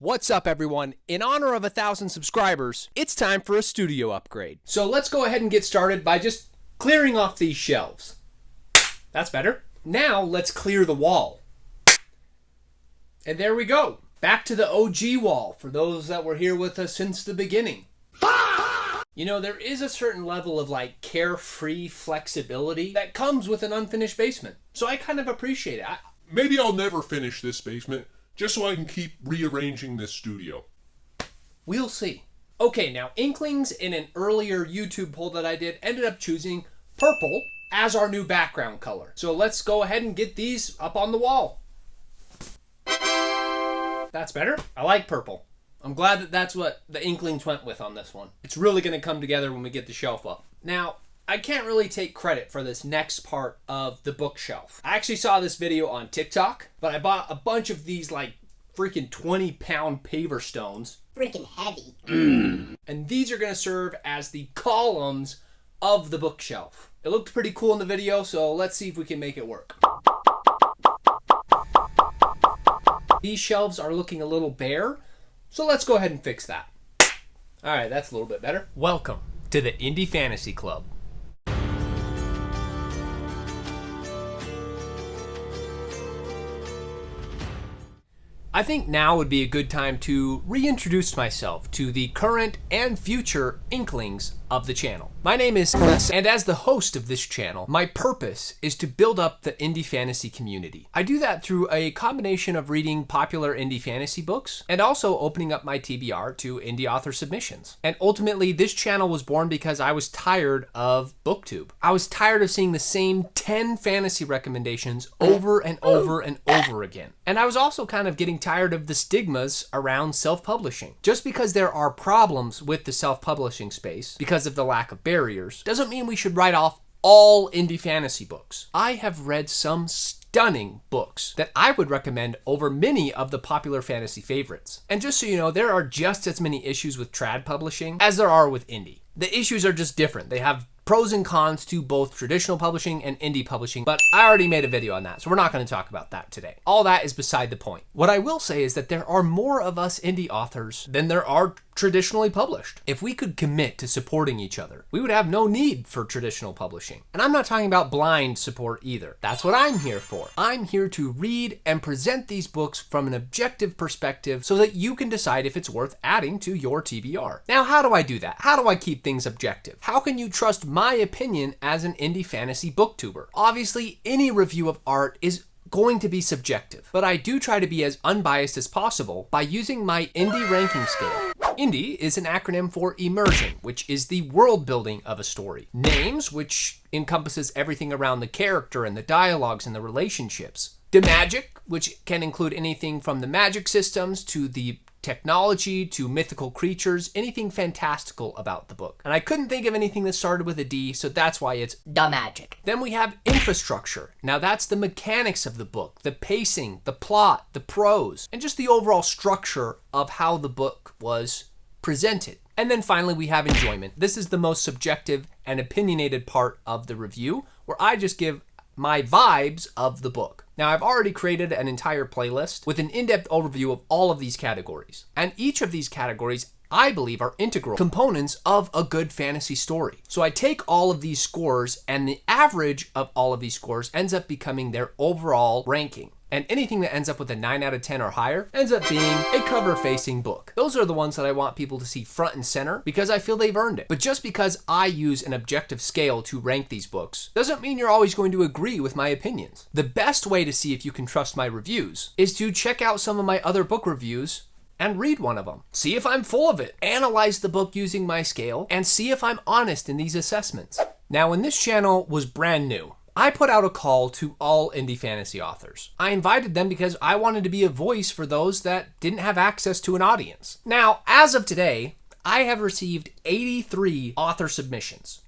What's up, everyone? In honor of 1,000 subscribers, it's time for a studio upgrade. So let's go ahead and get started by just clearing off these shelves. That's better. Now let's clear the wall. And there we go. Back to the OG wall for those that were here with us since the beginning. You know, there is a certain level of carefree flexibility that comes with an unfinished basement. So I kind of appreciate it. Maybe I'll never finish this basement, just so I can keep rearranging this studio. We'll see. Okay, now Inklings in an earlier YouTube poll that I did ended up choosing purple as our new background color. So let's go ahead and get these up on the wall. That's better. I like purple. I'm glad that that's what the Inklings went with on this one. It's really going to come together when we get the shelf up. Now, I can't really take credit for this next part of the bookshelf. I actually saw this video on TikTok, but I bought a bunch of these freaking 20-pound paver stones. Freaking heavy. And these are going to serve as the columns of the bookshelf. It looked pretty cool in the video, so let's see if we can make it work. These shelves are looking a little bare, so let's go ahead and fix that. All right, that's a little bit better. Welcome to the Indie Fantasy Club. I think now would be a good time to reintroduce myself to the current and future Inklings of the channel. My name is Les, and as the host of this channel, my purpose is to build up the indie fantasy community. I do that through a combination of reading popular indie fantasy books and also opening up my TBR to indie author submissions. And ultimately, this channel was born because I was tired of booktube. I was tired of seeing the same 10 fantasy recommendations over and over and over again. And I was also kind of getting tired of the stigmas around self-publishing. Just because there are problems with the self-publishing space, because of the lack of barriers, doesn't mean we should write off all indie fantasy books. I have read some stunning books that I would recommend over many of the popular fantasy favorites. And just so you know, there are just as many issues with trad publishing as there are with indie. The issues are just different. They have pros and cons to both traditional publishing and indie publishing, but I already made a video on that, so we're not going to talk about that today. All that is beside the point. What I will say is that there are more of us indie authors than there are traditionally published. If we could commit to supporting each other, we would have no need for traditional publishing. And I'm not talking about blind support either. That's what I'm here for. I'm here to read and present these books from an objective perspective so that you can decide if it's worth adding to your TBR. Now, how do I do that? How do I keep things objective? How can you trust my opinion as an indie fantasy booktuber? Obviously, any review of art is going to be subjective, but I do try to be as unbiased as possible by using my indie ranking scale. Indie is an acronym for immersion, which is the world building of a story. Names, which encompasses everything around the character and the dialogues and the relationships. Demagic, which can include anything from the magic systems to the technology to mythical creatures, anything fantastical about the book. And I couldn't think of anything that started with a D, so that's why it's The Magic. Then we have infrastructure. Now that's the mechanics of the book, the pacing, the plot, the prose, and just the overall structure of how the book was presented. And then finally we have enjoyment. This is the most subjective and opinionated part of the review, where I just give my vibes of the book. Now, I've already created an entire playlist with an in-depth overview of all of these categories. And each of these categories, I believe, are integral components of a good fantasy story. So I take all of these scores, and the average of all of these scores ends up becoming their overall ranking. And anything that ends up with a 9 out of 10 or higher ends up being a cover-facing book. Those are the ones that I want people to see front and center because I feel they've earned it. But just because I use an objective scale to rank these books doesn't mean you're always going to agree with my opinions. The best way to see if you can trust my reviews is to check out some of my other book reviews and read one of them. See if I'm full of it. Analyze the book using my scale and see if I'm honest in these assessments. Now, when this channel was brand new, I put out a call to all indie fantasy authors. I invited them because I wanted to be a voice for those that didn't have access to an audience. Now, as of today, I have received 83 author submissions.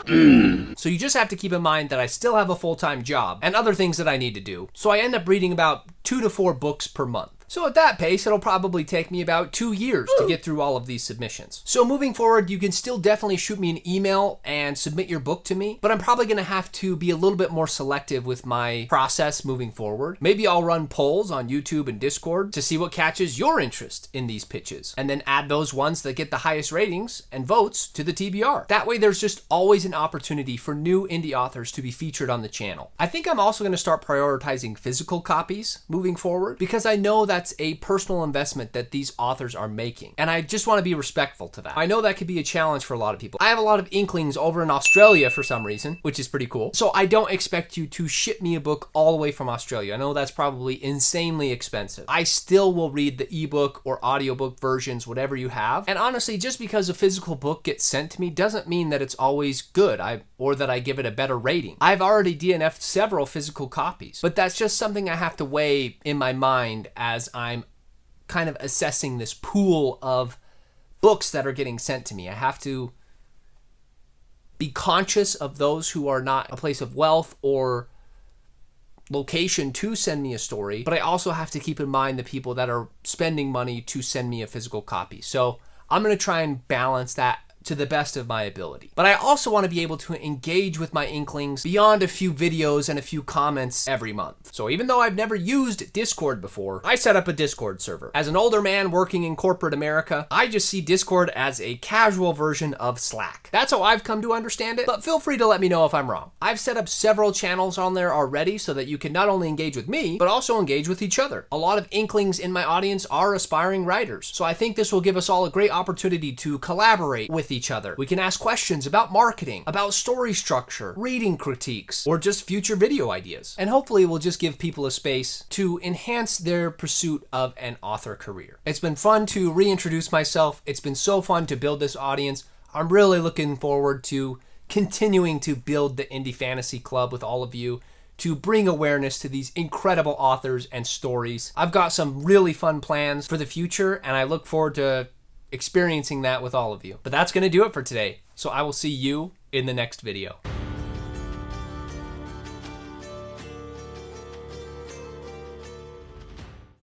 So you just have to keep in mind that I still have a full-time job and other things that I need to do. So I end up reading about 2 to 4 books per month. So at that pace, it'll probably take me about 2 years to get through all of these submissions. So moving forward, you can still definitely shoot me an email and submit your book to me, but I'm probably going to have to be a little bit more selective with my process moving forward. Maybe I'll run polls on YouTube and Discord to see what catches your interest in these pitches, and then add those ones that get the highest ratings and votes to the TBR. That way there's just always an opportunity for new indie authors to be featured on the channel. I think I'm also going to start prioritizing physical copies moving forward, because I know that's a personal investment that these authors are making, and I just want to be respectful to that. I know that could be a challenge for a lot of people. I have a lot of inklings over in Australia for some reason, which is pretty cool. So I don't expect you to ship me a book all the way from Australia. I know that's probably insanely expensive. I still will read the ebook or audiobook versions, whatever you have. And honestly, just because a physical book gets sent to me doesn't mean that it's always good or that I give it a better rating. I've already DNF'd several physical copies, but that's just something I have to weigh in my mind as I'm kind of assessing this pool of books that are getting sent to me. I have to be conscious of those who are not a place of wealth or location to send me a story, but I also have to keep in mind the people that are spending money to send me a physical copy. So I'm going to try and balance that to the best of my ability. But I also want to be able to engage with my inklings beyond a few videos and a few comments every month. So even though I've never used Discord before, I set up a Discord server. As an older man working in corporate America, I just see Discord as a casual version of Slack. That's how I've come to understand it, but feel free to let me know if I'm wrong. I've set up several channels on there already so that you can not only engage with me, but also engage with each other. A lot of inklings in my audience are aspiring writers, so I think this will give us all a great opportunity to collaborate with each other. We can ask questions about marketing, about story structure, reading critiques, or just future video ideas. And hopefully we'll just give people a space to enhance their pursuit of an author career. It's been fun to reintroduce myself. It's been so fun to build this audience. I'm really looking forward to continuing to build the Indie Fantasy Club with all of you, to bring awareness to these incredible authors and stories. I've got some really fun plans for the future, and I look forward to experiencing that with all of you. But that's going to do it for today. So I will see you in the next video.